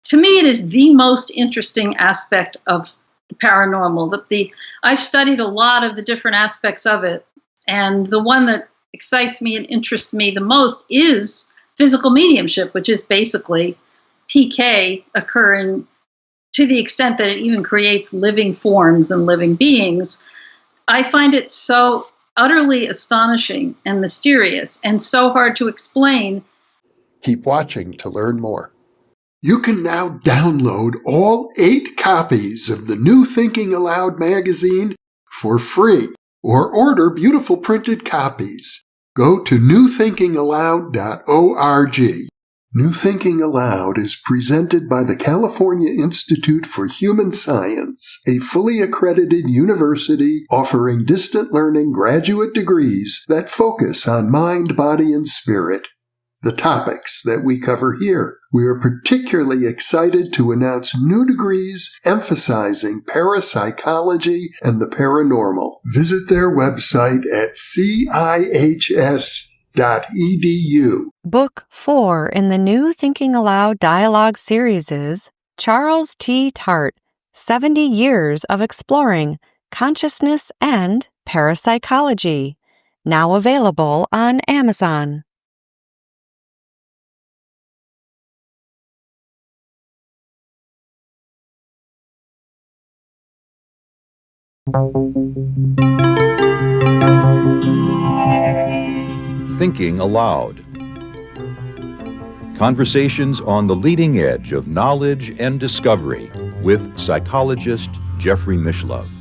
to me, it is the most interesting aspect of the paranormal. I've studied a lot of the different aspects of it, and the one that excites me and interests me the most is physical mediumship, which is basically PK occurring to the extent that it even creates living forms and living beings. I find it so utterly astonishing and mysterious and so hard to explain. Keep watching to learn more. You can now download all 8 copies of the New Thinking Aloud magazine for free, or order beautiful printed copies. Go to newthinkingaloud.org. New Thinking Aloud is presented by the California Institute for Human Science, a fully accredited university offering distant learning graduate degrees that focus on mind, body, and spirit. The topics that we cover here. We are particularly excited to announce new degrees emphasizing parapsychology and the paranormal. Visit their website at cihs.edu. Book 4 in the New Thinking Aloud dialogue series is Charles T. Tart, 70 Years of Exploring Consciousness and Parapsychology, now available on Amazon. Thinking Aloud. Conversations on the leading edge of knowledge and discovery with psychologist Jeffrey Mishlove.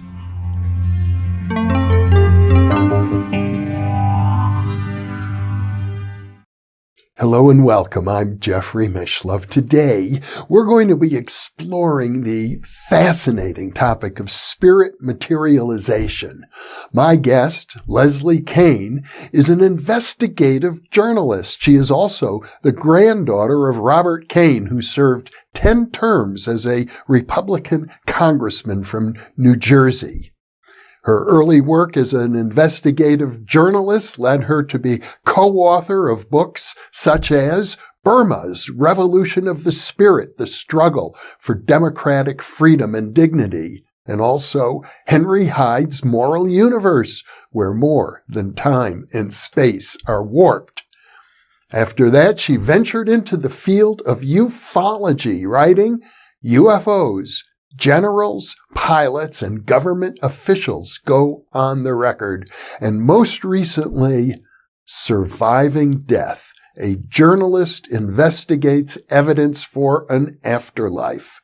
Hello and welcome. I'm Jeffrey Mishlove. Today, we're going to be exploring the fascinating topic of spirit materialization. My guest, Leslie Kean, is an investigative journalist. She is also the granddaughter of Robert Kean, who served 10 terms as a Republican congressman from New Jersey. Her early work as an investigative journalist led her to be co-author of books such as Burma's Revolution of the Spirit, The Struggle for Democratic Freedom and Dignity, and also Henry Hyde's Moral Universe, where more than time and space are warped. After that, she ventured into the field of ufology, writing UFOs, Generals, pilots, and government officials go on the record. And most recently, Surviving Death. A journalist investigates evidence for an afterlife.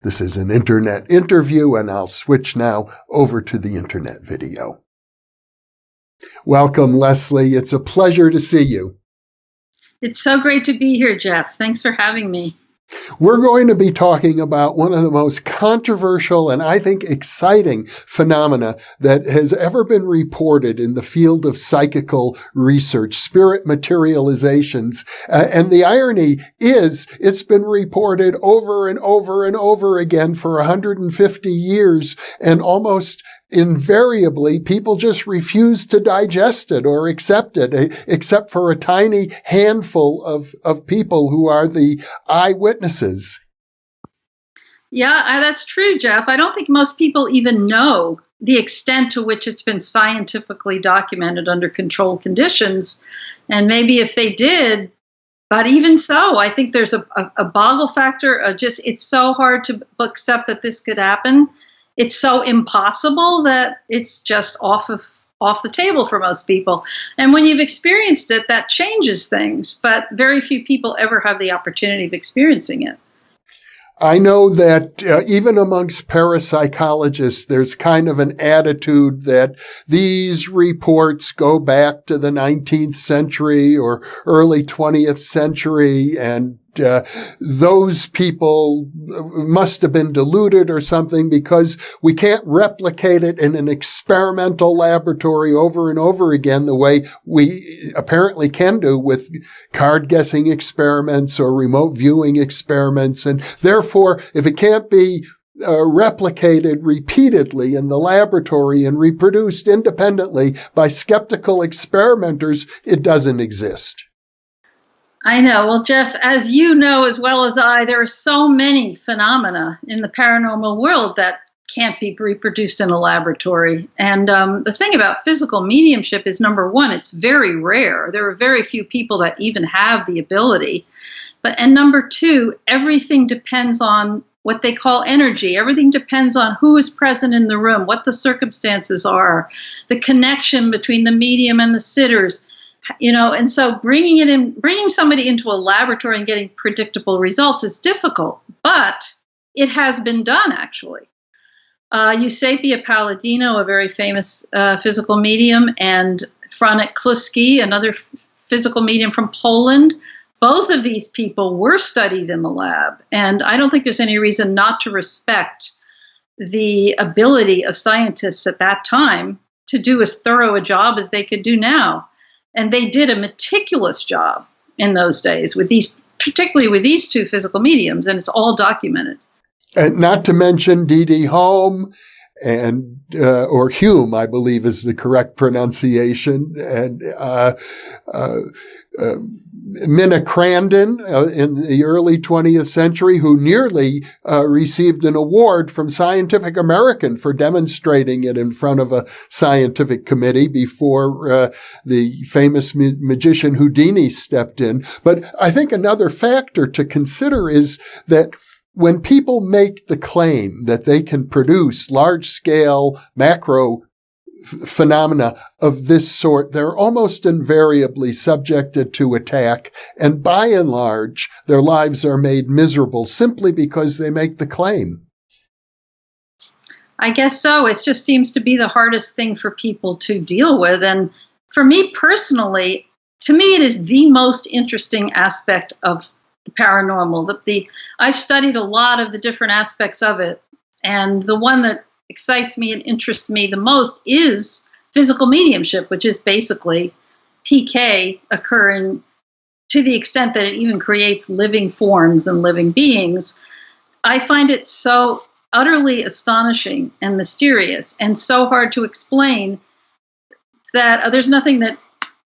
This is an internet interview, and I'll switch now over to the internet video. Welcome, Leslie. It's a pleasure to see you. It's so great to be here, Jeff. Thanks for having me. We're going to be talking about one of the most controversial and I think exciting phenomena that has ever been reported in the field of psychical research, spirit materializations. And the irony is it's been reported over and over and over again for 150 years, and almost invariably, people just refuse to digest it or accept it, except for a tiny handful of people who are the eyewitnesses. Yeah, that's true, Jeff. I don't think most people even know the extent to which it's been scientifically documented under controlled conditions. And maybe if they did, but even so, I think there's a boggle factor. It's so hard to accept that this could happen. It's so impossible that it's just off the table for most people. And when you've experienced it, that changes things. But very few people ever have the opportunity of experiencing it. I know that even amongst parapsychologists, there's kind of an attitude that these reports go back to the 19th century or early 20th century, and those people must have been deluded or something because we can't replicate it in an experimental laboratory over and over again the way we apparently can do with card guessing experiments or remote viewing experiments. And therefore, if it can't be replicated repeatedly in the laboratory and reproduced independently by skeptical experimenters, it doesn't exist. I know. Well, Jeff, as you know as well as I, there are so many phenomena in the paranormal world that can't be reproduced in a laboratory. And the thing about physical mediumship is, number one, it's very rare. There are very few people that even have the ability. And number two, everything depends on what they call energy. Everything depends on who is present in the room, what the circumstances are, the connection between the medium and the sitters. And so bringing somebody into a laboratory and getting predictable results is difficult, but it has been done, actually. Eusapia Palladino, a very famous physical medium, and Franek Kluski, another physical medium from Poland, both of these people were studied in the lab. And I don't think there's any reason not to respect the ability of scientists at that time to do as thorough a job as they could do now. And they did a meticulous job in those days, particularly with these two physical mediums, and it's all documented. And not to mention D.D. Home and or Hume, I believe is the correct pronunciation, and Minna Crandon in the early 20th century, who nearly received an award from Scientific American for demonstrating it in front of a scientific committee before the famous magician Houdini stepped in. But I think another factor to consider is that when people make the claim that they can produce large-scale macro phenomena of this sort, they're almost invariably subjected to attack, and by and large, their lives are made miserable simply because they make the claim. I guess so. It just seems to be the hardest thing for people to deal with. And for me personally, to me, it is the most interesting aspect of the paranormal. I've studied a lot of the different aspects of it, and the one that excites me and interests me the most is physical mediumship, which is basically PK occurring to the extent that it even creates living forms and living beings. I find it so utterly astonishing and mysterious and so hard to explain that there's nothing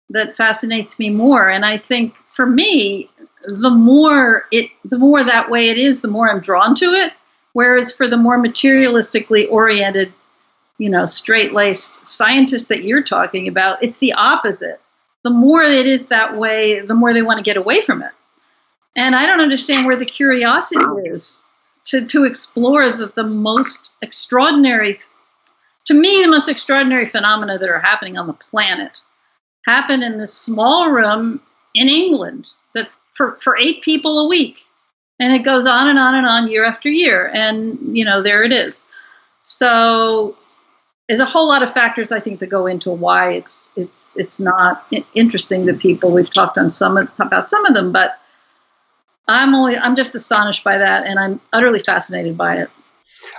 that fascinates me more. And I think for me, the more that way it is, the more I'm drawn to it. Whereas for the more materialistically oriented, straight-laced scientists that you're talking about, it's the opposite. The more it is that way, the more they want to get away from it. And I don't understand where the curiosity is to explore the most extraordinary, to me, the most extraordinary phenomena that are happening on the planet happen in this small room in England that for 8 people a week. And it goes on and on and on year after year. And, there it is. So there's a whole lot of factors, I think, that go into why it's not interesting to people. We've talked about some of them, but I'm just astonished by that, and I'm utterly fascinated by it.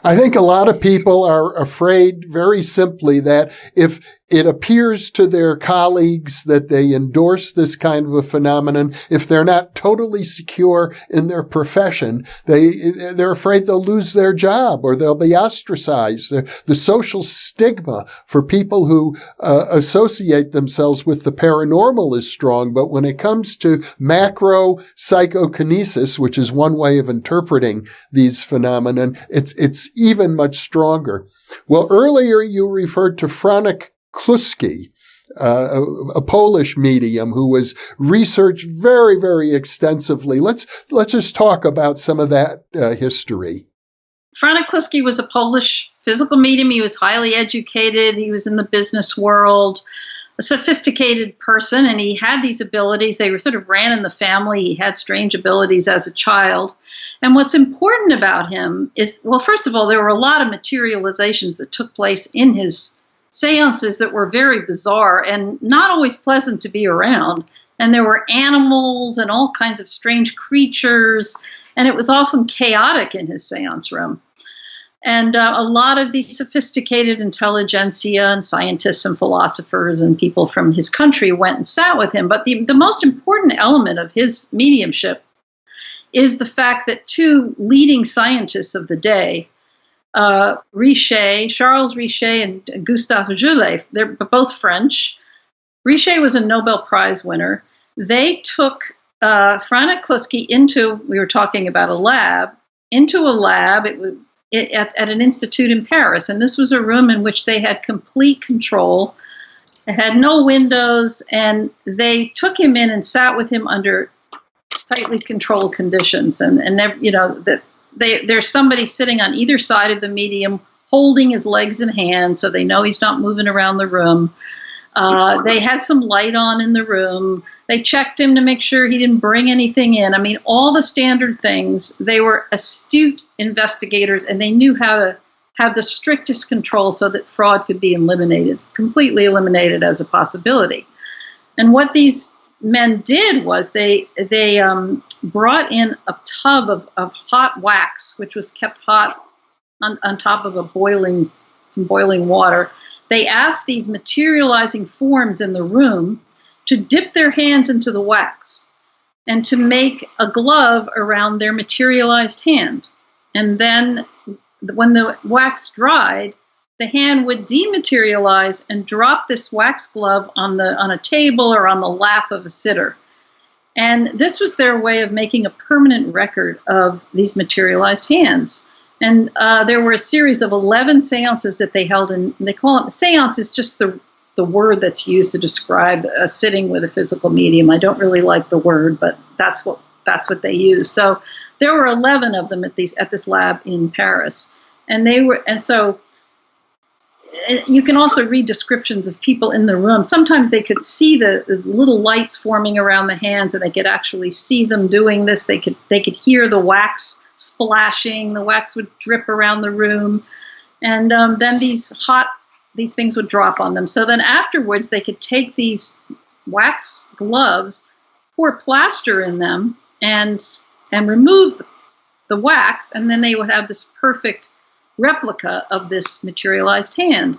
I think a lot of people are afraid very simply that if it appears to their colleagues that they endorse this kind of a phenomenon, if they're not totally secure in their profession, they're afraid they'll lose their job or they'll be ostracized. The social stigma for people who associate themselves with the paranormal is strong, but when it comes to macro psychokinesis, which is one way of interpreting these phenomena, it's even much stronger. Well, earlier you referred to Franek Kluski, a Polish medium who was researched very, very extensively. Let's just talk about some of that history. Franek Kluski was a Polish physical medium. He was highly educated. He was in the business world, a sophisticated person, and he had these abilities. They were sort of ran in the family. He had strange abilities as a child. And what's important about him is, well, first of all, there were a lot of materializations that took place in his seances that were very bizarre and not always pleasant to be around. And there were animals and all kinds of strange creatures, and it was often chaotic in his seance room. And a lot of these sophisticated intelligentsia and scientists and philosophers and people from his country went and sat with him. But the most important element of his mediumship is the fact that 2 leading scientists of the day, Richet, Charles Richet and Gustave Joulet, they're both French. Richet was a Nobel Prize winner. They took Frank Kluski we were talking about a lab, into a lab at an institute in Paris. And this was a room in which they had complete control. It had no windows, and they took him in and sat with him under tightly controlled conditions. And there's somebody sitting on either side of the medium holding his legs and hands so they know he's not moving around the room. They had some light on in the room. They checked him to make sure he didn't bring anything in. I mean, all the standard things. They were astute investigators, and they knew how to have the strictest control so that fraud could be completely eliminated as a possibility. And what these men did was they brought in a tub of hot wax, which was kept hot on top of some boiling water. They asked these materializing forms in the room to dip their hands into the wax and to make a glove around their materialized hand. And then when the wax dried, the hand would dematerialize and drop this wax glove on a table or on the lap of a sitter. And this was their way of making a permanent record of these materialized hands. And there were a series of 11 seances that they held, and they call it seance is just the word that's used to describe a sitting with a physical medium. I don't really like the word, but that's what they use. So there were 11 of them at this lab in Paris, and so you can also read descriptions of people in the room. Sometimes they could see the little lights forming around the hands, and they could actually see them doing this. They could hear the wax splashing. The wax would drip around the room, and then these things would drop on them. So then afterwards, they could take these wax gloves, pour plaster in them, and remove the wax, and then they would have this perfect replica of this materialized hand.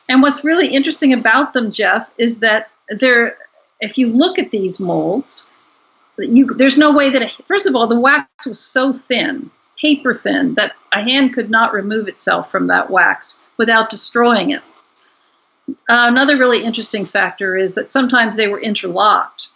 And what's really interesting about them, Jeff, is that if you look at these molds, there's no way that, first of all, the wax was so thin, paper thin, that a hand could not remove itself from that wax without destroying it. Another really interesting factor is that sometimes they were interlocked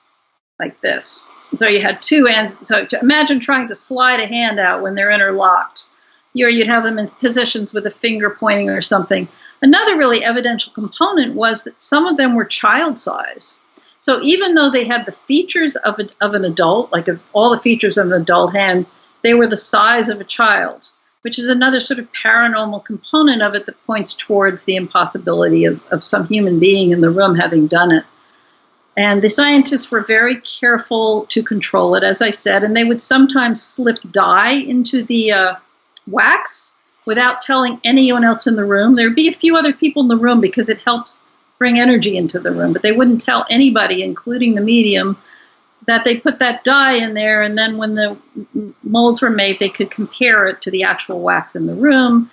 like this. So you had two hands. So imagine trying to slide a hand out when they're interlocked. You'd have them in positions with a finger pointing or something. Another really evidential component was that some of them were child size. So even though they had the features of an adult, all the features of an adult hand, they were the size of a child, which is another sort of paranormal component of it that points towards the impossibility of some human being in the room having done it. And the scientists were very careful to control it, as I said, and they would sometimes slip dye into the wax without telling anyone else in the room. There'd be a few other people in the room because it helps bring energy into the room, but they wouldn't tell anybody, including the medium, that they put that dye in there, and then when the molds were made, they could compare it to the actual wax in the room.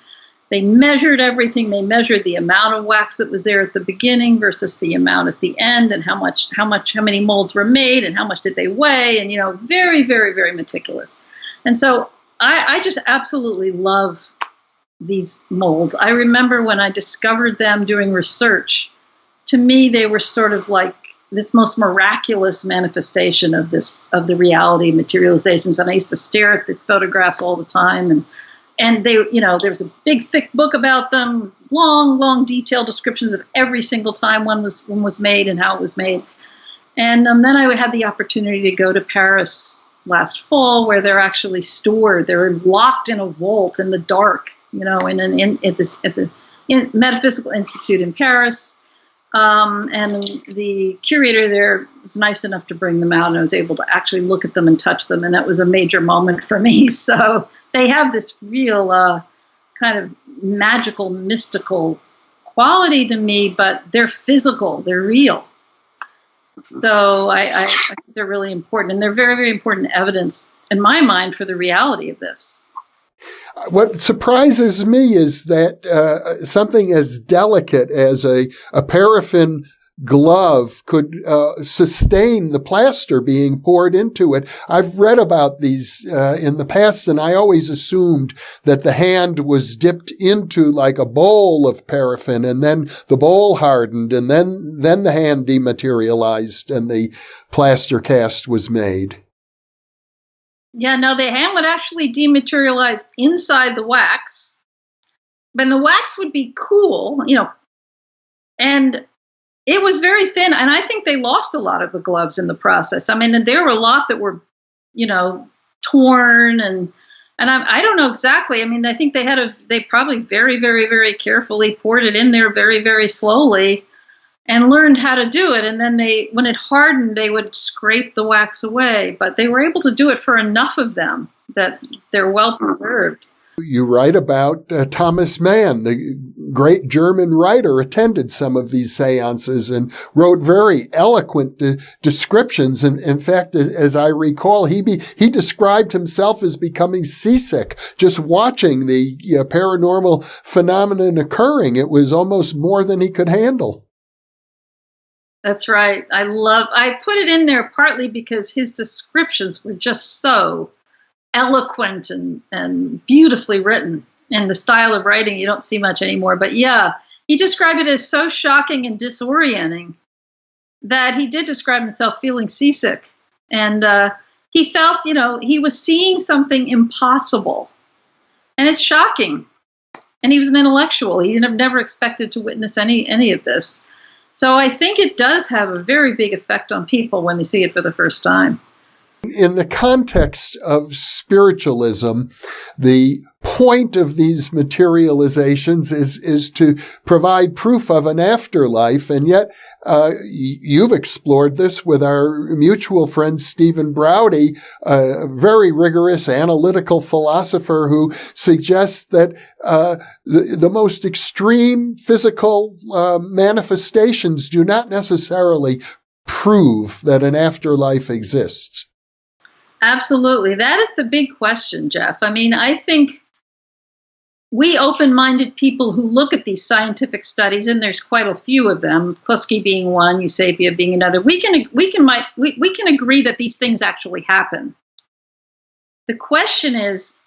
They measured everything. They measured the amount of wax that was there at the beginning versus the amount at the end, and how many molds were made, and how much did they weigh, and very, very, very meticulous. And so I just absolutely love these molds. I remember when I discovered them doing research, to me they were sort of like this most miraculous manifestation of the reality of materializations. And I used to stare at the photographs all the time, and they, there was a big thick book about them, long detailed descriptions of every single time one was made and how it was made. And then I had the opportunity to go to Paris last fall, where they're actually stored. They're locked in a vault in the dark, at the Metaphysical Institute in Paris. And the curator there was nice enough to bring them out, and I was able to actually look at them and touch them, and that was a major moment for me. So they have this real kind of magical, mystical quality to me, but they're physical, they're real. So I think they're really important, and they're very, very important evidence in my mind for the reality of this. What surprises me is that something as delicate as a paraffin glove could sustain the plaster being poured into it. I've read about these in the past, and I always assumed that the hand was dipped into like a bowl of paraffin, and then the bowl hardened, and then the hand dematerialized and the plaster cast was made. Yeah, no, the hand would actually dematerialize inside the wax. But the wax would be cool, and it was very thin. And I think they lost a lot of the gloves in the process. I mean, there were a lot that were, torn and I don't know exactly. I mean, I think they probably very, very, very carefully poured it in there very, very slowly and learned how to do it. And then when it hardened, they would scrape the wax away. But they were able to do it for enough of them that they're well preserved. You write about Thomas Mann, the great German writer, attended some of these seances and wrote very eloquent descriptions. And in fact, as I recall, he described himself as becoming seasick just watching the paranormal phenomenon occurring. It was almost more than he could handle. That's right. I put it in there partly because his descriptions were just so eloquent and beautifully written, and the style of writing you don't see much anymore. But yeah, he described it as so shocking and disorienting that he did describe himself feeling seasick. And he felt, he was seeing something impossible. And it's shocking. And he was an intellectual. He never expected to witness any of this. So I think it does have a very big effect on people when they see it for the first time. In the context of spiritualism, the point of these materializations is to provide proof of an afterlife. And yet, you've explored this with our mutual friend, Stephen Browdy, a very rigorous analytical philosopher who suggests that the most extreme physical manifestations do not necessarily prove that an afterlife exists. Absolutely. That is the big question, Jeff. I mean, I think we open-minded people who look at these scientific studies, and there's quite a few of them, Kluski being one, Eusapia being another, we can agree that these things actually happen. The question is,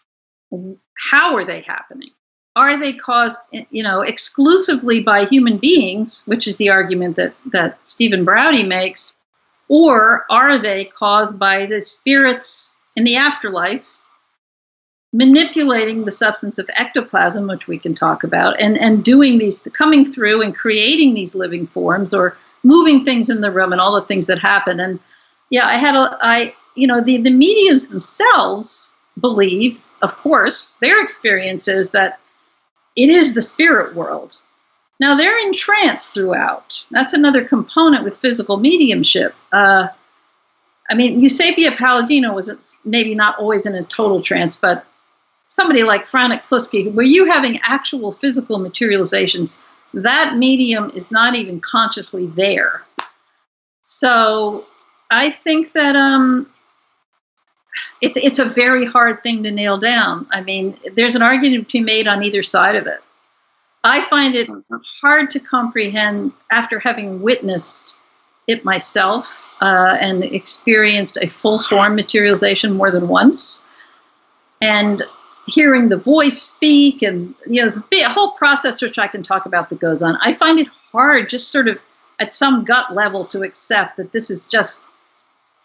how are they happening? Are they caused, exclusively by human beings, which is the argument that Stephen Browdy makes, or are they caused by the spirits in the afterlife manipulating the substance of ectoplasm, which we can talk about, and doing these, coming through and creating these living forms or moving things in the room and all the things that happen? And yeah, the mediums themselves believe, of course, their experience is that it is the spirit world. Now, they're in trance throughout. That's another component with physical mediumship. Eusapia Palladino was maybe not always in a total trance, but somebody like Frank Kluski, were you having actual physical materializations? That medium is not even consciously there. So I think that it's a very hard thing to nail down. I mean, there's an argument to be made on either side of it. I find it hard to comprehend after having witnessed it myself and experienced a full form materialization more than once, and hearing the voice speak, and there's a whole process which I can talk about that goes on. I find it hard, just sort of at some gut level, to accept that this is just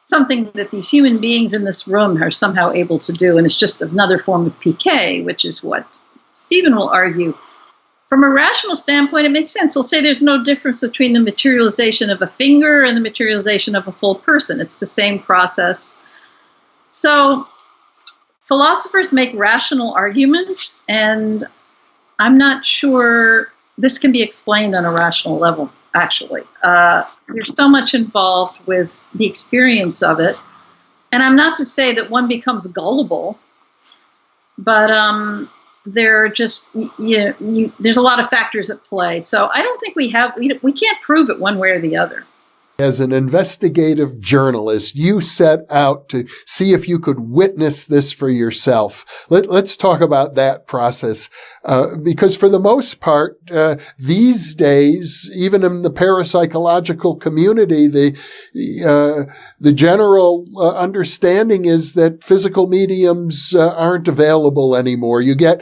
something that these human beings in this room are somehow able to do, and it's just another form of PK, which is what Stephen will argue. From a rational standpoint, it makes sense. He'll say there's no difference between the materialization of a finger and the materialization of a full person. It's the same process. So philosophers make rational arguments, and I'm not sure this can be explained on a rational level, actually. There's so much involved with the experience of it. And I'm not to say that one becomes gullible, but they're just, there's a lot of factors at play. So I don't think we can't prove it one way or the other. As an investigative journalist, you set out to see if you could witness this for yourself. Let's talk about that process, because for the most part, these days, even in the parapsychological community, the general understanding is that physical mediums aren't available anymore. You get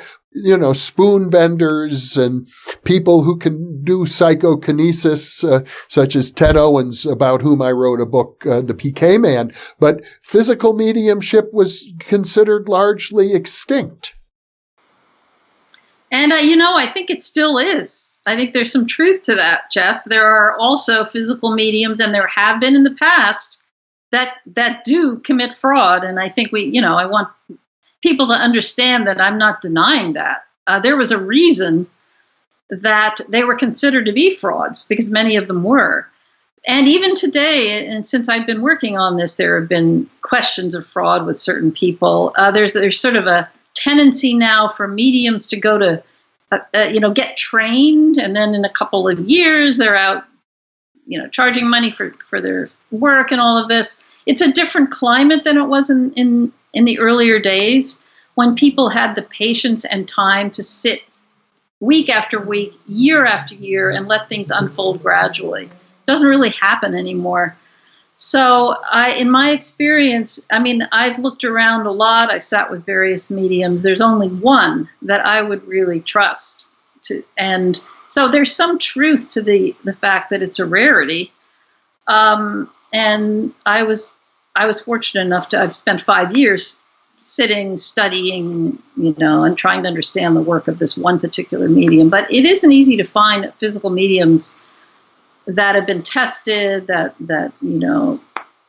spoon benders and people who can do psychokinesis, such as Ted Owens, about whom I wrote a book, The PK Man. But physical mediumship was considered largely extinct. And, I think it still is. I think there's some truth to that, Jeff. There are also physical mediums, and there have been in the past, that do commit fraud. And I think I want people to understand that I'm not denying that. There was a reason that they were considered to be frauds, because many of them were. And even today, and since I've been working on this, there have been questions of fraud with certain people. There's sort of a tendency now for mediums to go to, get trained, and then in a couple of years they're out, charging money for their work and all of this. It's a different climate than it was in the earlier days, when people had the patience and time to sit week after week, year after year, and let things unfold gradually. It doesn't really happen anymore. So in my experience, I've looked around a lot. I've sat with various mediums. There's only one that I would really trust. And so there's some truth to the fact that it's a rarity. And I was fortunate enough to, I've spent 5 years sitting, studying, and trying to understand the work of this one particular medium. But it isn't easy to find physical mediums that have been tested, that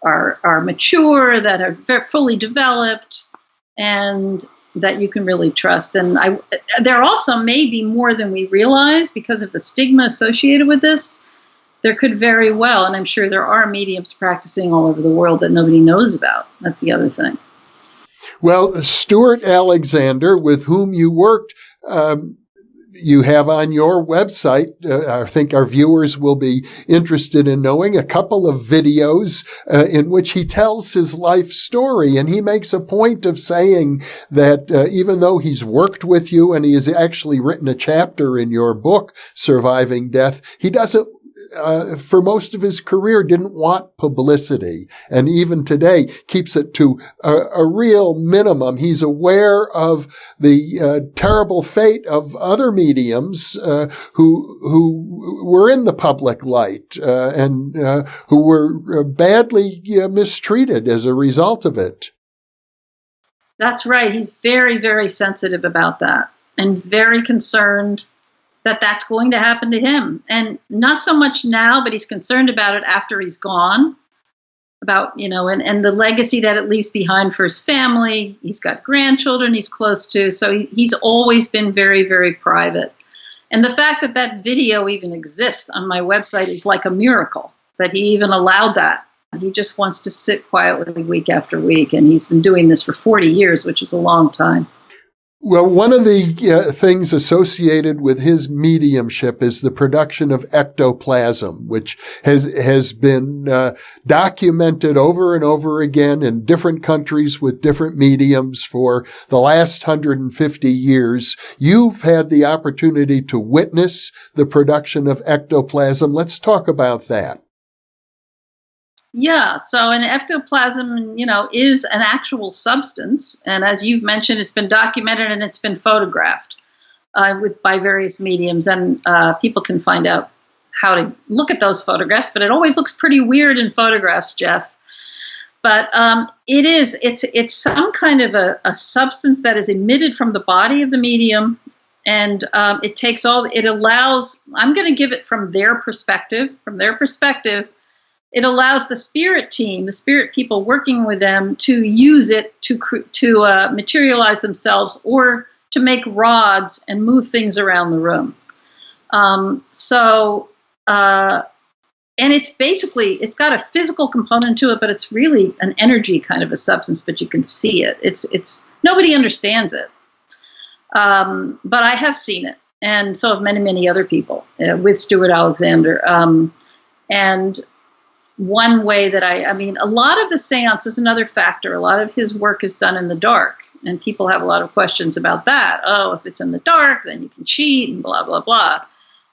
are mature, that are very fully developed, and that you can really trust. And there also may be more than we realize because of the stigma associated with this. There could very well, and I'm sure there are mediums practicing all over the world that nobody knows about. That's the other thing. Well, Stewart Alexander, with whom you worked, you have on your website, I think our viewers will be interested in knowing, a couple of videos in which he tells his life story. And he makes a point of saying that even though he's worked with you and he has actually written a chapter in your book, Surviving Death, he doesn't for most of his career, didn't want publicity, and even today keeps it to a real minimum. He's aware of the terrible fate of other mediums who were in the public light and who were badly mistreated as a result of it. That's right. He's very, very sensitive about that, and very concerned that that's going to happen to him. And not so much now, but he's concerned about it after he's gone, about, and the legacy that it leaves behind for his family. He's got grandchildren he's close to, so he's always been very, very private. And the fact that that video even exists on my website is like a miracle, that he even allowed that. He just wants to sit quietly week after week, and he's been doing this for 40 years, which is a long time. Well, one of the things associated with his mediumship is the production of ectoplasm, which has been documented over and over again in different countries with different mediums for the last 150 years. You've had the opportunity to witness the production of ectoplasm. Let's talk about that. Yeah, so an ectoplasm, is an actual substance. And as you've mentioned, it's been documented and it's been photographed by various mediums. And people can find out how to look at those photographs. But it always looks pretty weird in photographs, Jeff. But it's some kind of a substance that is emitted from the body of the medium. And it allows, I'm going to give it from their perspective, it allows the spirit team, the spirit people working with them, to use it to materialize themselves or to make rods and move things around the room. And it's got a physical component to it, but it's really an energy kind of a substance, but you can see it. It's nobody understands it. But I have seen it, and so have many, many other people with Stewart Alexander. And one way that a lot of the seance is another factor. A lot of his work is done in the dark, and people have a lot of questions about that. Oh, if it's in the dark, then you can cheat and blah, blah, blah.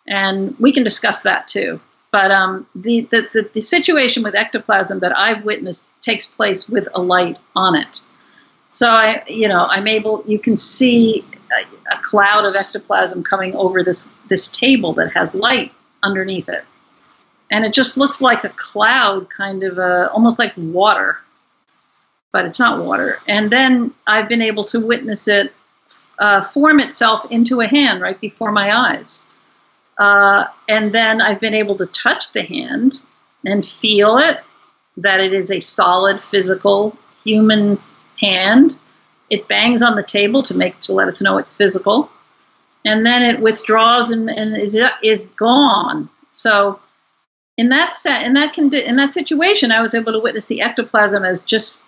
And we can discuss that too. But the situation with ectoplasm that I've witnessed takes place with a light on it. So you can see a cloud of ectoplasm coming over this table that has light underneath it. And it just looks like a cloud, kind of almost like water, but it's not water. And then I've been able to witness it form itself into a hand right before my eyes. And then I've been able to touch the hand and feel it, that it is a solid, physical, human hand. It bangs on the table to let us know it's physical. And then it withdraws and is gone. So in that situation, I was able to witness the ectoplasm as just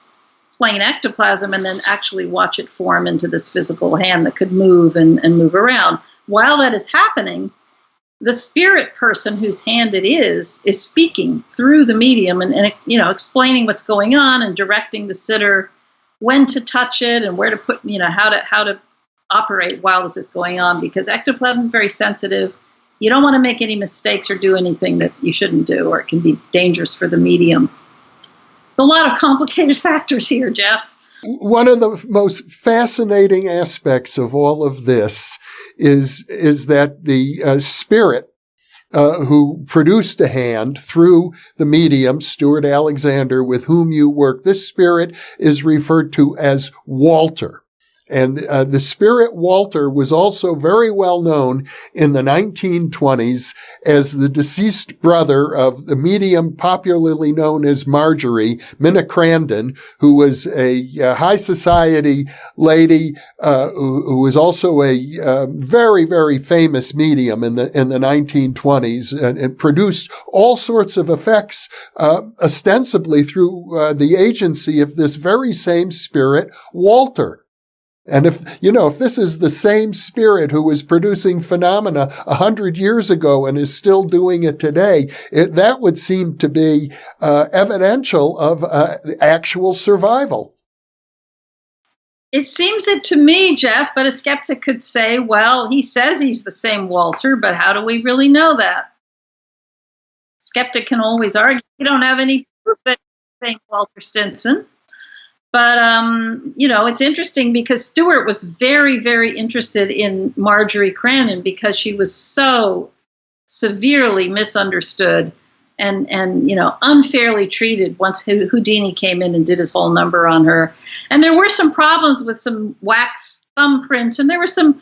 plain ectoplasm, and then actually watch it form into this physical hand that could move and move around. While that is happening, the spirit person whose hand it is speaking through the medium and explaining what's going on and directing the sitter when to touch it and where to put, how to operate while this is going on, because ectoplasm is very sensitive. You don't want to make any mistakes or do anything that you shouldn't do, or it can be dangerous for the medium. It's a lot of complicated factors here, Jeff. One of the most fascinating aspects of all of this is that the spirit who produced a hand through the medium, Stewart Alexander, with whom you work, this spirit is referred to as Walter. And the spirit Walter was also very well known in the 1920s as the deceased brother of the medium popularly known as Marjorie, Minna Crandon, who was a high society lady who was also a very, very famous medium in the 1920s, and produced all sorts of effects ostensibly through the agency of this very same spirit, Walter. And if this is the same spirit who was producing phenomena 100 years ago and is still doing it today, that would seem to be evidential of actual survival. It seems it to me, Jeff, but a skeptic could say, well, he says he's the same Walter, but how do we really know that? Skeptic can always argue, you don't have any proof that he's the same Walter Stinson. But, it's interesting because Stewart was very, very interested in Marjorie Crandon because she was so severely misunderstood and unfairly treated once Houdini came in and did his whole number on her. And there were some problems with some wax thumbprints, and there were some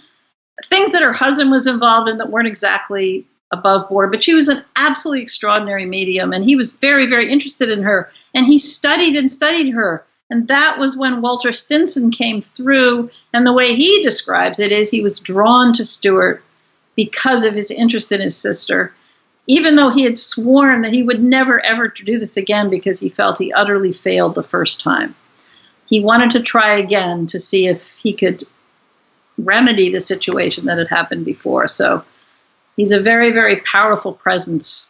things that her husband was involved in that weren't exactly above board. But she was an absolutely extraordinary medium, and he was very, very interested in her. And he studied and studied her. And that was when Walter Stinson came through, and the way he describes it is he was drawn to Stewart because of his interest in his sister, even though he had sworn that he would never, ever do this again because he felt he utterly failed the first time. He wanted to try again to see if he could remedy the situation that had happened before. So he's a very, very powerful presence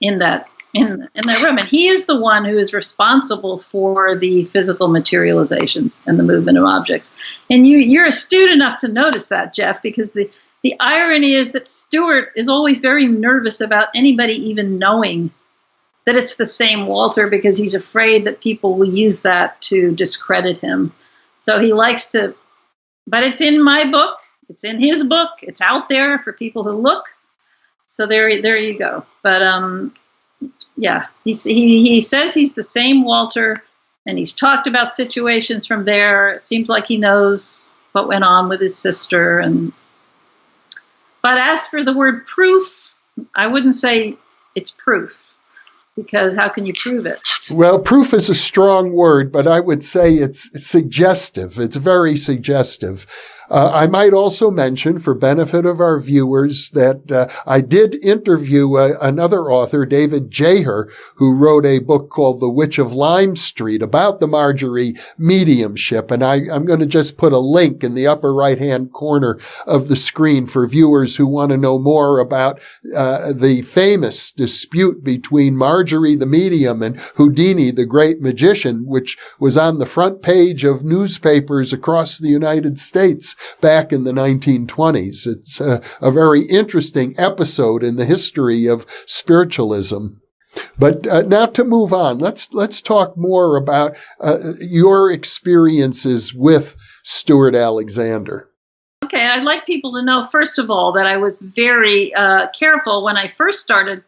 in that room. And he is the one who is responsible for the physical materializations and the movement of objects. And you're astute enough to notice that, Jeff, because the irony is that Stewart is always very nervous about anybody even knowing that it's the same Walter, because he's afraid that people will use that to discredit him. So he likes to, but it's in my book, it's in his book, it's out there for people to look. So there you go. But yeah, he says he's the same Walter, and he's talked about situations from there. It seems like he knows what went on with his sister. But as for the word proof, I wouldn't say it's proof, because how can you prove it? Well, proof is a strong word, but I would say it's suggestive. It's very suggestive. I might also mention, for benefit of our viewers, that I did interview another author, David Jaher, who wrote a book called The Witch of Lime Street about the Marjorie mediumship. And I'm going to just put a link in the upper right-hand corner of the screen for viewers who want to know more about the famous dispute between Marjorie the medium and Houdini the great magician, which was on the front page of newspapers across the United States back in the 1920s. It's a very interesting episode in the history of spiritualism. But now to move on, let's talk more about your experiences with Stewart Alexander. Okay, I'd like people to know, first of all, that I was very careful when I first started,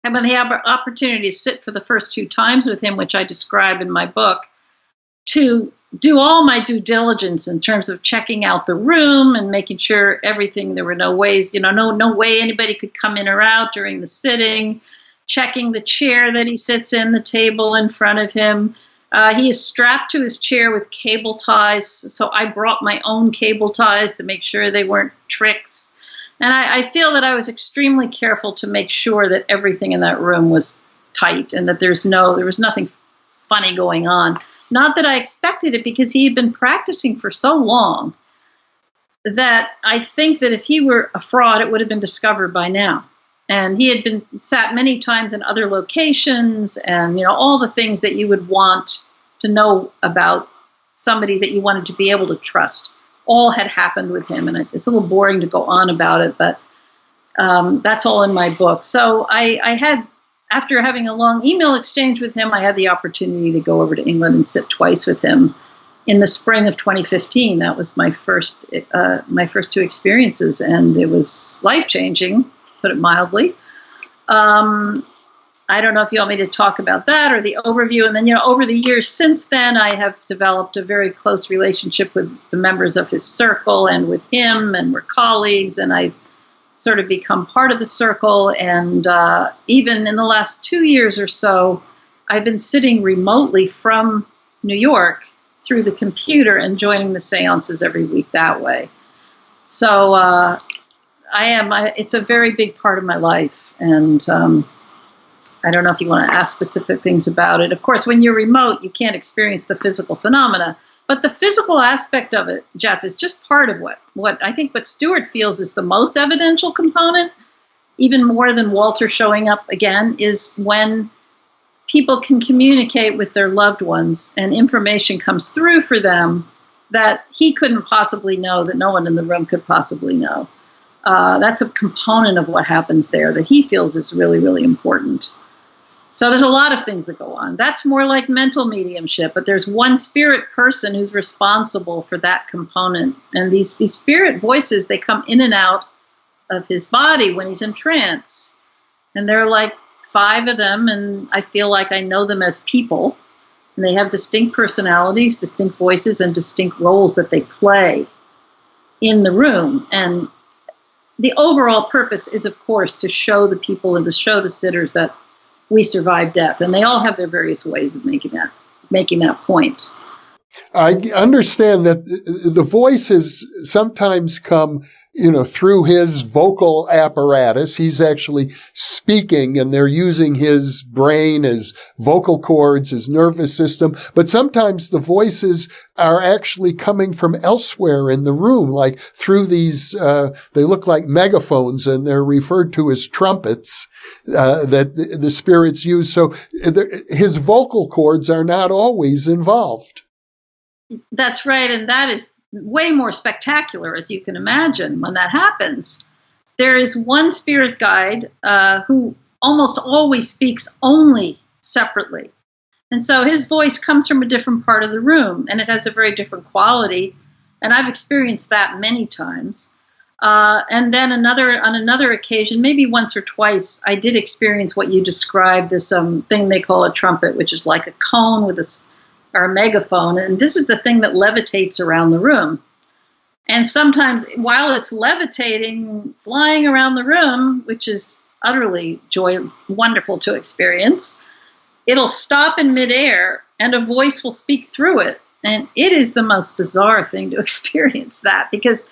and when they had the opportunity to sit for the first 2 times with him, which I describe in my book, to do all my due diligence in terms of checking out the room and making sure everything, there were no ways, no way anybody could come in or out during the sitting, checking the chair that he sits in, the table in front of him. He is strapped to his chair with cable ties, so I brought my own cable ties to make sure they weren't tricks. And I feel that I was extremely careful to make sure that everything in that room was tight and that there was nothing funny going on. Not that I expected it, because he had been practicing for so long that I think that if he were a fraud, it would have been discovered by now. And he had been sat many times in other locations, and all the things that you would want to know about somebody that you wanted to be able to trust, all had happened with him. And it's a little boring to go on about it, but that's all in my book. So I had, after having a long email exchange with him, I had the opportunity to go over to England and sit twice with him in the spring of 2015. That was my first 2 experiences, and it was life-changing, put it mildly. I don't know if you want me to talk about that or the overview. And then, over the years since then, I have developed a very close relationship with the members of his circle and with him, and we're colleagues, and I've sort of become part of the circle. And even in the last 2 years or so, I've been sitting remotely from New York through the computer and joining the seances every week that way. So it's a very big part of my life. And I don't know if you want to ask specific things about it. Of course, when you're remote, you can't experience the physical phenomena. But the physical aspect of it, Jeff, is just part of what I think what Stewart feels is the most evidential component, even more than Walter showing up again, is when people can communicate with their loved ones and information comes through for them that he couldn't possibly know, that no one in the room could possibly know. That's a component of what happens there that he feels is really, really important. So there's a lot of things that go on. That's more like mental mediumship, but there's one spirit person who's responsible for that component. And these spirit voices, they come in and out of his body when he's in trance. And there are like 5 of them, and I feel like I know them as people. And they have distinct personalities, distinct voices, and distinct roles that they play in the room. And the overall purpose is, of course, to show the people and to show the sitters that we survive death. And they all have their various ways of making that point. I understand that the voices sometimes come, through his vocal apparatus. He's actually speaking, and they're using his brain, his vocal cords, his nervous system. But sometimes the voices are actually coming from elsewhere in the room, like through these, they look like megaphones, and they're referred to as trumpets that the spirits use. So his vocal cords are not always involved. That's right, and that is way more spectacular, as you can imagine, when that happens. There is one spirit guide who almost always speaks only separately. And so his voice comes from a different part of the room, and it has a very different quality. And I've experienced that many times. And then on another occasion, maybe once or twice, I did experience what you described, this thing they call a trumpet, which is like a cone with or a megaphone, and this is the thing that levitates around the room. And sometimes while it's levitating, flying around the room, which is utterly wonderful to experience, it'll stop in midair and a voice will speak through it. And it is the most bizarre thing to experience that, because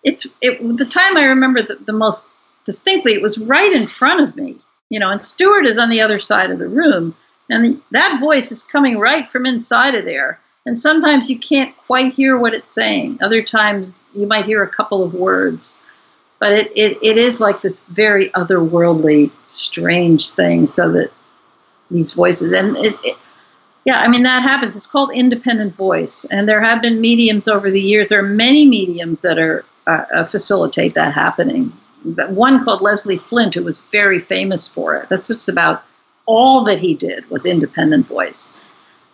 the time I remember the most distinctly, it was right in front of me, and Stewart is on the other side of the room. And that voice is coming right from inside of there. And sometimes you can't quite hear what it's saying. Other times you might hear a couple of words. But it is like this very otherworldly, strange thing, so that these voices, and that happens. It's called independent voice. And there have been mediums over the years. There are many mediums that are facilitate that happening. One called Leslie Flint, who was very famous for it. That's what's about all that he did was independent voice.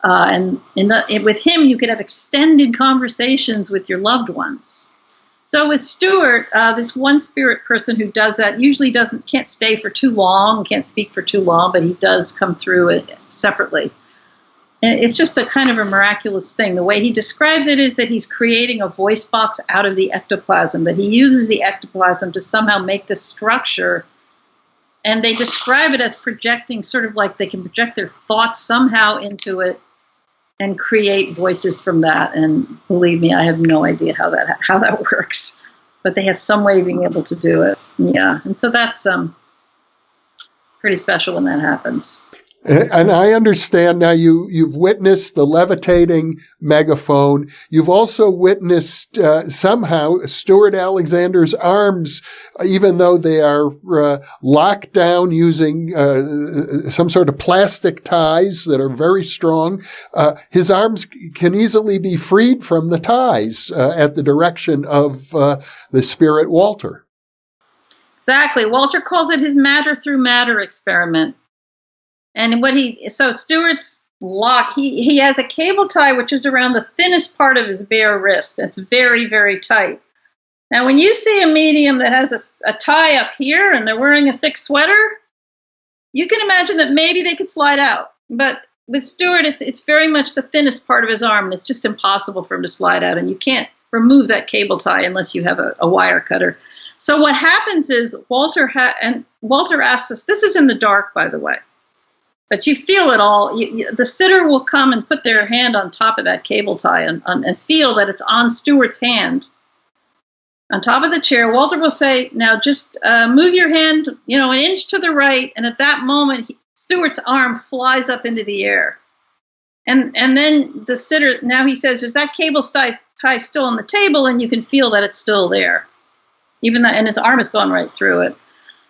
And with him, you could have extended conversations with your loved ones. So with Stewart, this one spirit person who does that usually can't stay for too long, can't speak for too long, but he does come through it separately. And it's just a kind of a miraculous thing. The way he describes it is that he's creating a voice box out of the ectoplasm, that he uses the ectoplasm to somehow make the structure. And they describe it as projecting, sort of like they can project their thoughts somehow into it and create voices from that. And believe me, I have no idea how that works. But they have some way of being able to do it. Yeah, and so that's pretty special when that happens. And I understand now you've witnessed the levitating megaphone. You've also witnessed somehow Stewart Alexander's arms, even though they are locked down using some sort of plastic ties that are very strong. His arms can easily be freed from the ties at the direction of the spirit Walter. Exactly. Walter calls it his matter through matter experiment. And so Stewart's lock, he has a cable tie which is around the thinnest part of his bare wrist. It's very, very tight. Now, when you see a medium that has a tie up here and they're wearing a thick sweater, you can imagine that maybe they could slide out. But with Stewart, it's very much the thinnest part of his arm, and it's just impossible for him to slide out. And you can't remove that cable tie unless you have a wire cutter. So what happens is Walter asks us, this is in the dark, by the way. But you feel it all. The sitter will come and put their hand on top of that cable tie and feel that it's on Stewart's hand on top of the chair. Walter will say, now just move your hand, an inch to the right. And at that moment, Stewart's arm flies up into the air. And then the sitter, now he says, is that cable tie still on the table? And you can feel that it's still there. And his arm has gone right through it.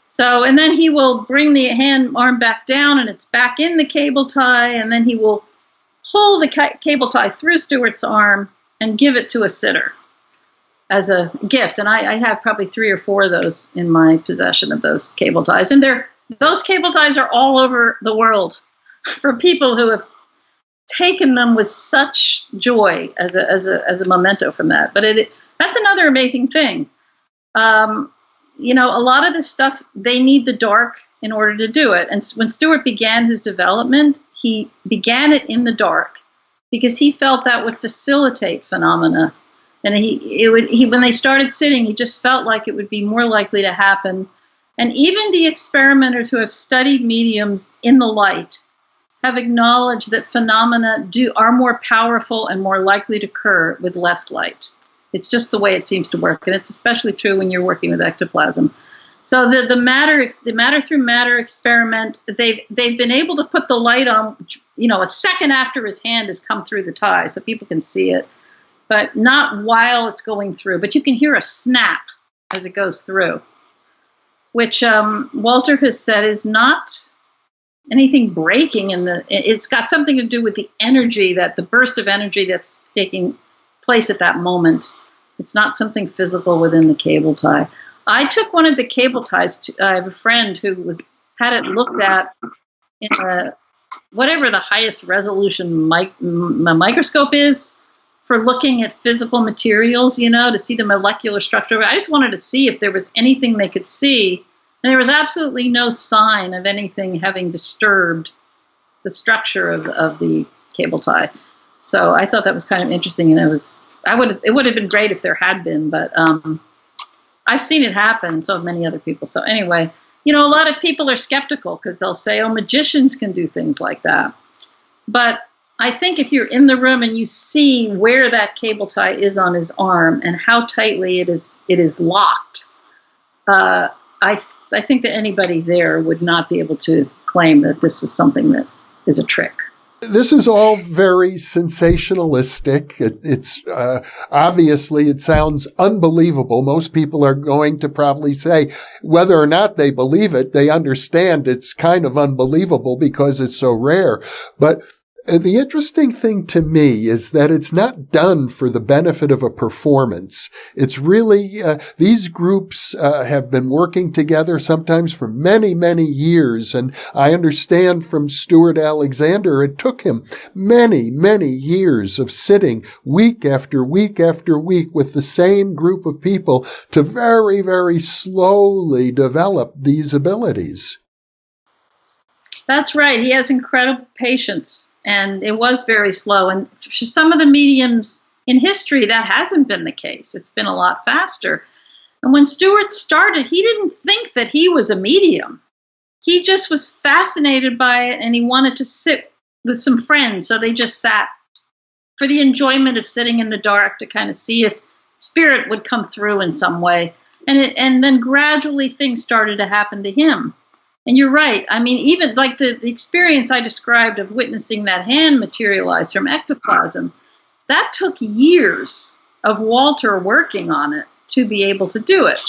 So, and then he will bring the arm back down and it's back in the cable tie, and then he will pull the cable tie through Stewart's arm and give it to a sitter as a gift. And I have probably 3 or 4 of those in my possession of those cable ties. And those cable ties are all over the world for people who have taken them with such joy as a memento from that. But that's another amazing thing. A lot of this stuff, they need the dark in order to do it. And when Stewart began his development, he began it in the dark because he felt that would facilitate phenomena. And when they started sitting, he just felt like it would be more likely to happen. And even the experimenters who have studied mediums in the light have acknowledged that phenomena are more powerful and more likely to occur with less light. It's just the way it seems to work, and it's especially true when you're working with ectoplasm. So the matter through matter experiment, they've been able to put the light on, a second after his hand has come through the tie, so people can see it, but not while it's going through. But you can hear a snap as it goes through, which Walter has said is not anything breaking it's got something to do with the energy, the burst of energy that's taking place at that moment. It's not something physical within the cable tie. I took one of the cable ties. I have a friend who had it looked at in whatever the highest resolution microscope is for looking at physical materials, to see the molecular structure. I just wanted to see if there was anything they could see. And there was absolutely no sign of anything having disturbed the structure of the cable tie. So I thought that was kind of interesting, and it would have been great if there had been, but I've seen it happen, so have many other people. So anyway, a lot of people are skeptical because they'll say, oh, magicians can do things like that. But I think if you're in the room and you see where that cable tie is on his arm and how tightly it is locked, I think that anybody there would not be able to claim that this is something that is a trick. This is all very sensationalistic. It's obviously, it sounds unbelievable. Most people are going to probably say, whether or not they believe it, they understand it's kind of unbelievable because it's so rare. But The interesting thing to me is that it's not done for the benefit of a performance. It's really, these groups have been working together sometimes for many, many years. And I understand from Stewart Alexander, it took him many, many years of sitting week after week after week with the same group of people to very, very slowly develop these abilities. That's right. He has incredible patience, and it was very slow. And for some of the mediums in history, that hasn't been the case. It's been a lot faster. And when Stewart started, he didn't think that he was a medium. He just was fascinated by it, and he wanted to sit with some friends. So they just sat for the enjoyment of sitting in the dark to kind of see if spirit would come through in some way. And then gradually things started to happen to him. And you're right. I mean, even like the experience I described of witnessing that hand materialize from ectoplasm, that took years of Walter working on it to be able to do it.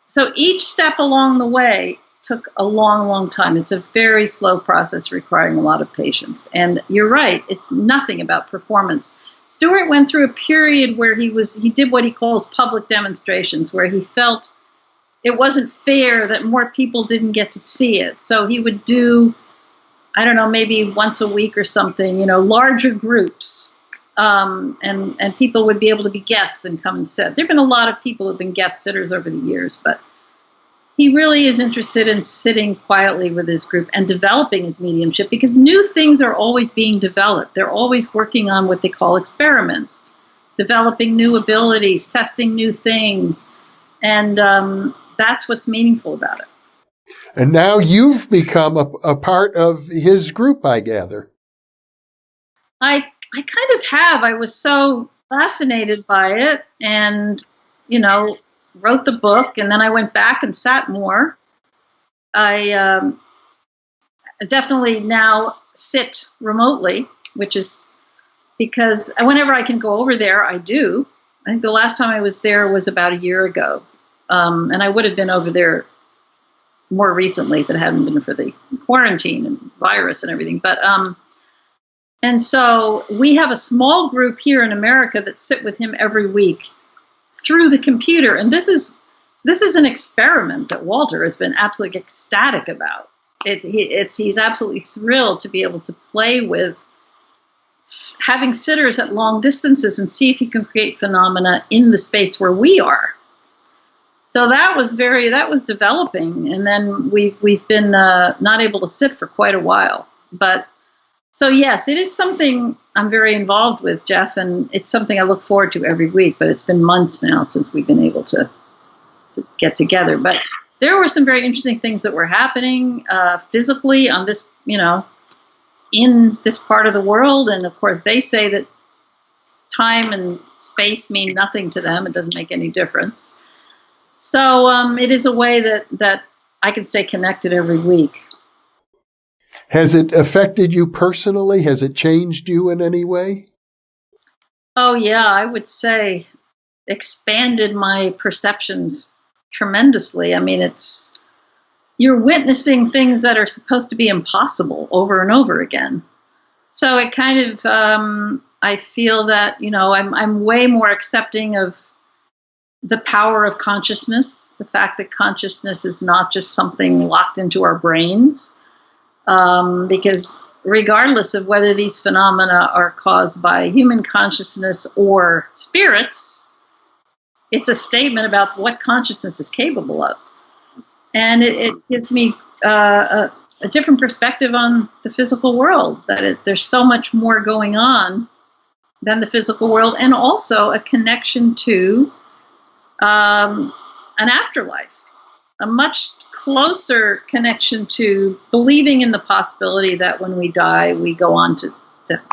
So each step along the way took a long, long time. It's a very slow process requiring a lot of patience. And you're right. It's nothing about performance. Stewart went through a period where he did what he calls public demonstrations, where he felt it wasn't fair that more people didn't get to see it. So he would do, I don't know, maybe once a week or something, larger groups. And people would be able to be guests and come and sit. There have been a lot of people who have been guest sitters over the years, but he really is interested in sitting quietly with his group and developing his mediumship, because new things are always being developed. They're always working on what they call experiments, developing new abilities, testing new things. And that's what's meaningful about it. And now you've become a part of his group, I gather. I kind of have. I was so fascinated by it and, wrote the book, and then I went back and sat more. I definitely now sit remotely, which is because whenever I can go over there, I do. I think the last time I was there was about a year ago. And I would have been over there more recently if it hadn't been for the quarantine and virus and everything. But and so we have a small group here in America that sit with him every week through the computer. And this is an experiment that Walter has been absolutely ecstatic about. He's absolutely thrilled to be able to play with having sitters at long distances and see if he can create phenomena in the space where we are. So that was developing, and then we've been not able to sit for quite a while. But so yes, it is something I'm very involved with, Jeff, and it's something I look forward to every week. But it's been months now since we've been able to get together. But there were some very interesting things that were happening physically on this, in this part of the world, and of course they say that time and space mean nothing to them. It doesn't make any difference. So it is a way that I can stay connected every week. Has it affected you personally? Has it changed you in any way? Oh, yeah, I would say expanded my perceptions tremendously. I mean, you're witnessing things that are supposed to be impossible over and over again. So it kind of, I feel that, I'm way more accepting of the power of consciousness, the fact that consciousness is not just something locked into our brains, because regardless of whether these phenomena are caused by human consciousness or spirits, it's a statement about what consciousness is capable of. And it gives me a different perspective on the physical world, that there's so much more going on than the physical world, and also a connection to an afterlife, a much closer connection to believing in the possibility that when we die, we go on to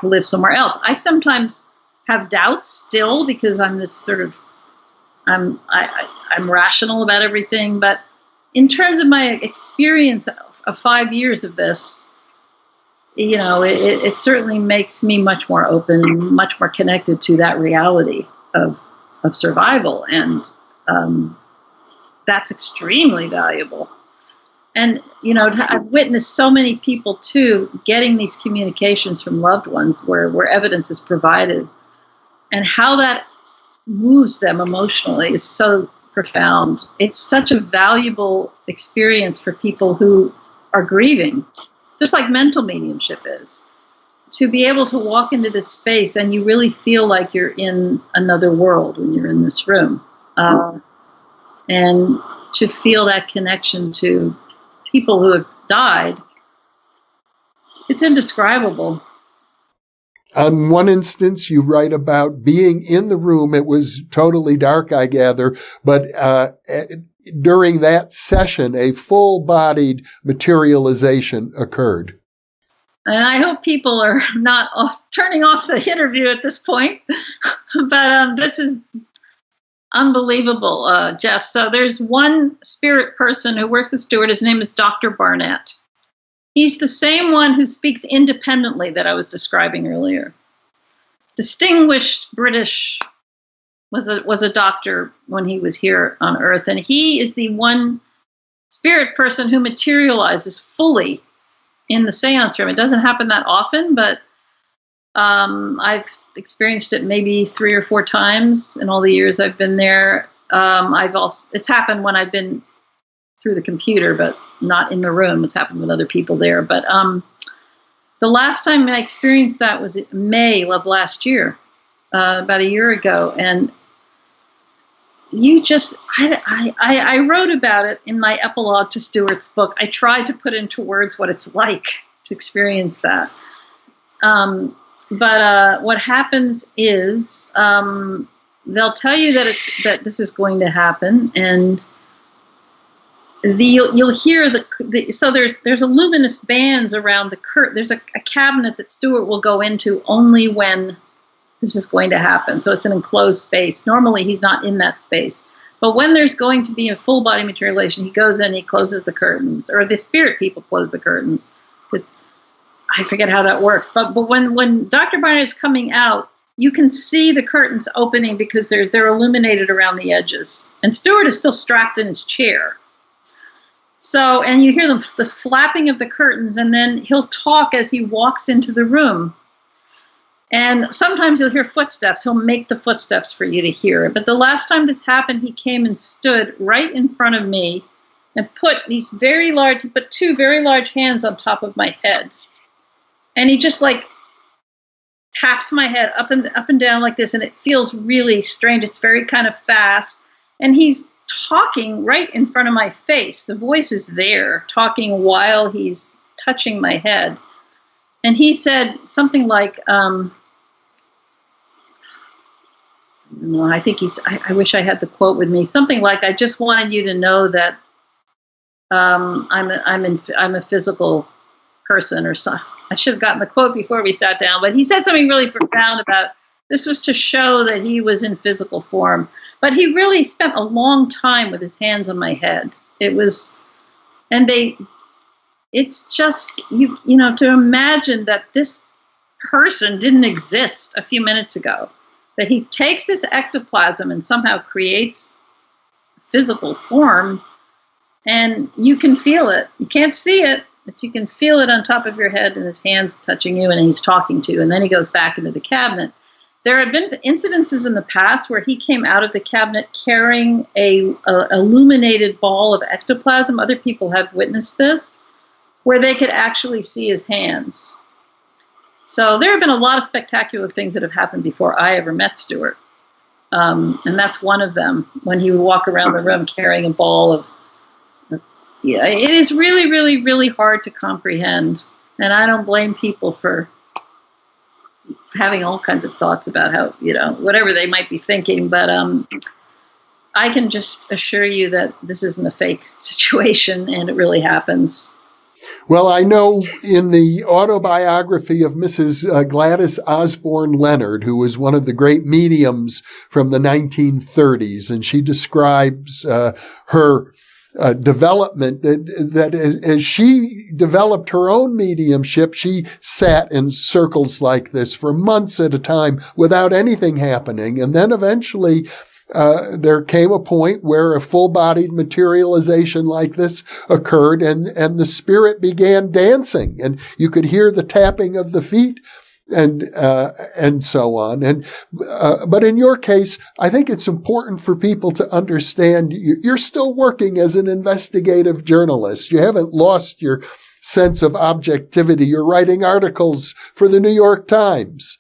live somewhere else. I sometimes have doubts still, because I'm this sort of, I'm rational about everything, but in terms of my experience of 5 years of this, it certainly makes me much more open and much more connected to that reality of survival. And that's extremely valuable. And, I've witnessed so many people, too, getting these communications from loved ones where evidence is provided. And how that moves them emotionally is so profound. It's such a valuable experience for people who are grieving, just like mental mediumship is. To be able to walk into this space and you really feel like you're in another world when you're in this room. And to feel that connection to people who have died, it's indescribable. On one instance, you write about being in the room. It was totally dark, I gather, but during that session, a full-bodied materialization occurred. And I hope people are not turning off the interview at this point, but this is unbelievable, Jeff. So there's one spirit person who works at Stewart. His name is Dr. Barnett. He's the same one who speaks independently that I was describing earlier. Distinguished British, was a doctor when he was here on Earth, and he is the one spirit person who materializes fully in the seance room. It doesn't happen that often, but I've experienced it maybe 3 or 4 times in all the years I've been there. It's happened when I've been through the computer, but not in the room. It's happened with other people there. But the last time I experienced that was in May of last year, about a year ago. And I wrote about it in my epilogue to Stewart's book. I tried to put into words what it's like to experience that. But what happens is they'll tell you that this is going to happen, and you'll hear so there's a luminous bands around the curtain. There's a cabinet that Stewart will go into only when this is going to happen. So it's an enclosed space. Normally he's not in that space. But when there's going to be a full body materialization, he goes in, he closes the curtains, or the spirit people close the curtains, because I forget how that works. But when Dr. Barnett is coming out, you can see the curtains opening because they're illuminated around the edges. And Stewart is still strapped in his chair. So, and you hear this flapping of the curtains, and then he'll talk as he walks into the room. And sometimes you'll hear footsteps. He'll make the footsteps for you to hear. But the last time this happened, he came and stood right in front of me and put 2 very large hands on top of my head. And he just taps my head up and down like this, and it feels really strange. It's very kind of fast. And he's talking right in front of my face. The voice is there, talking while he's touching my head. And he said something like, I wish I had the quote with me. Something like, "I just wanted you to know that I'm a physical person," or something. I should have gotten the quote before we sat down, but he said something really profound about this was to show that he was in physical form. But he really spent a long time with his hands on my head. It's just, to imagine that this person didn't exist a few minutes ago, that he takes this ectoplasm and somehow creates physical form, and you can feel it. You can't see it, but you can feel it on top of your head, and his hands touching you, and he's talking to you, and then he goes back into the cabinet. There have been incidences in the past where he came out of the cabinet carrying a illuminated ball of ectoplasm. Other people have witnessed this, where they could actually see his hands. So there have been a lot of spectacular things that have happened before I ever met Stewart. And that's one of them, when he would walk around the room carrying a ball of... it is really, really, really hard to comprehend. And I don't blame people for having all kinds of thoughts about how, whatever they might be thinking. But I can just assure you that this isn't a fake situation, and it really happens. Well, I know in the autobiography of Mrs. Gladys Osborne Leonard, who was one of the great mediums from the 1930s, and she describes her development that as she developed her own mediumship, she sat in circles like this for months at a time without anything happening. And then eventually there came a point where a full-bodied materialization like this occurred, and the spirit began dancing, and you could hear the tapping of the feet, and so on. But in your case, I think it's important for people to understand you're still working as an investigative journalist. You haven't lost your sense of objectivity. You're writing articles for the New York Times.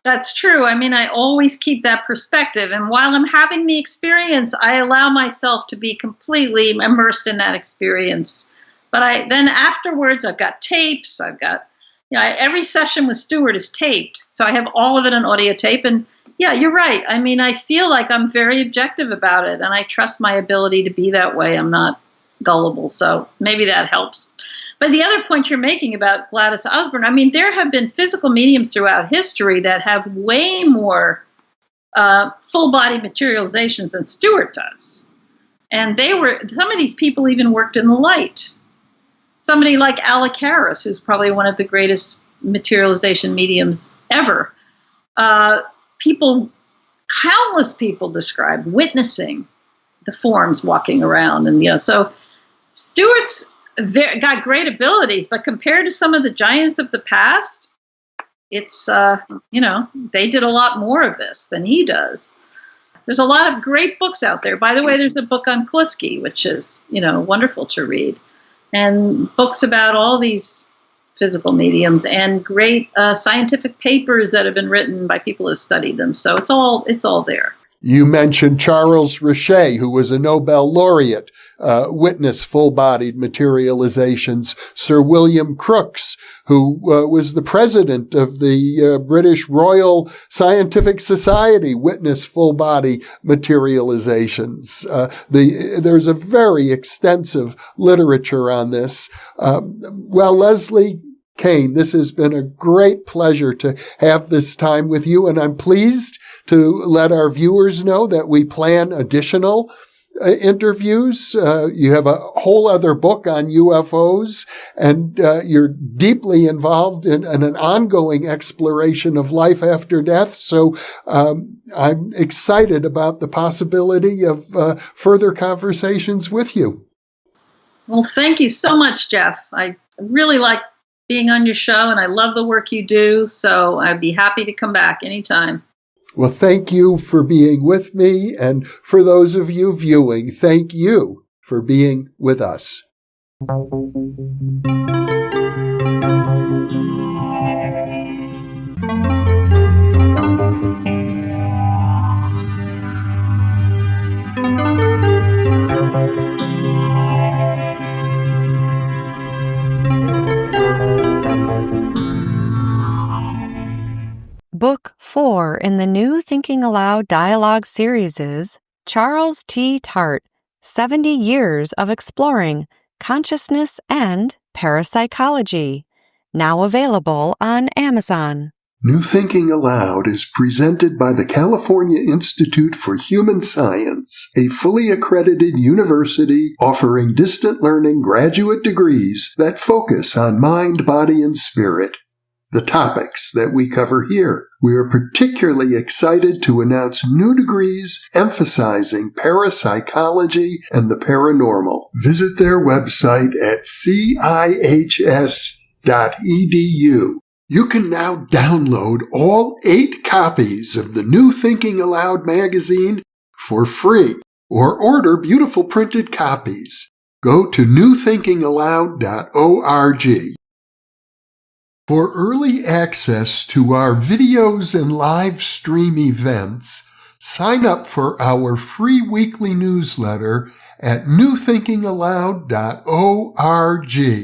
That's true. I mean, I always keep that perspective. And while I'm having the experience, I allow myself to be completely immersed in that experience. But then afterwards, I've got tapes. I've got, every session with Stewart is taped. So I have all of it on audio tape. And yeah, you're right. I mean, I feel like I'm very objective about it. And I trust my ability to be that way. I'm not gullible. So maybe that helps. But the other point you're making about Gladys Osborne, I mean, there have been physical mediums throughout history that have way more full-body materializations than Stewart does. And some of these people even worked in the light. Somebody like Alec Harris, who's probably one of the greatest materialization mediums ever. Countless people describe witnessing the forms walking around. And, so Stewart's got great abilities, but compared to some of the giants of the past, it's, they did a lot more of this than he does. There's a lot of great books out there. By the way, there's a book on Kliski, which is, wonderful to read, and books about all these physical mediums and great scientific papers that have been written by people who studied them. So it's all there. You mentioned Charles Richet, who was a Nobel laureate, witnessed full-bodied materializations. Sir William Crookes, who was the president of the British Royal Scientific Society, witnessed full-body materializations. There's a very extensive literature on this. Leslie Kean, this has been a great pleasure to have this time with you, and I'm pleased to let our viewers know that we plan additional interviews. You have a whole other book on UFOs, and you're deeply involved in an ongoing exploration of life after death. So I'm excited about the possibility of further conversations with you. Well, thank you so much, Jeff. I really like being on your show, and I love the work you do, so I'd be happy to come back anytime. Well, thank you for being with me, and for those of you viewing, thank you for being with us. Book 4 in the new Thinking Aloud dialogue series is Charles T. Tart, 70 Years of Exploring Consciousness and Parapsychology, now available on Amazon. New Thinking Aloud is presented by the California Institute for Human Science, a fully accredited university offering distant learning graduate degrees that focus on mind, body, and spirit. The topics that we cover here. We are particularly excited to announce new degrees emphasizing parapsychology and the paranormal. Visit their website at cihs.edu. You can now download all 8 copies of the New Thinking Aloud magazine for free, or order beautiful printed copies. Go to newthinkingaloud.org. For early access to our videos and live stream events, sign up for our free weekly newsletter at newthinkingaloud.org.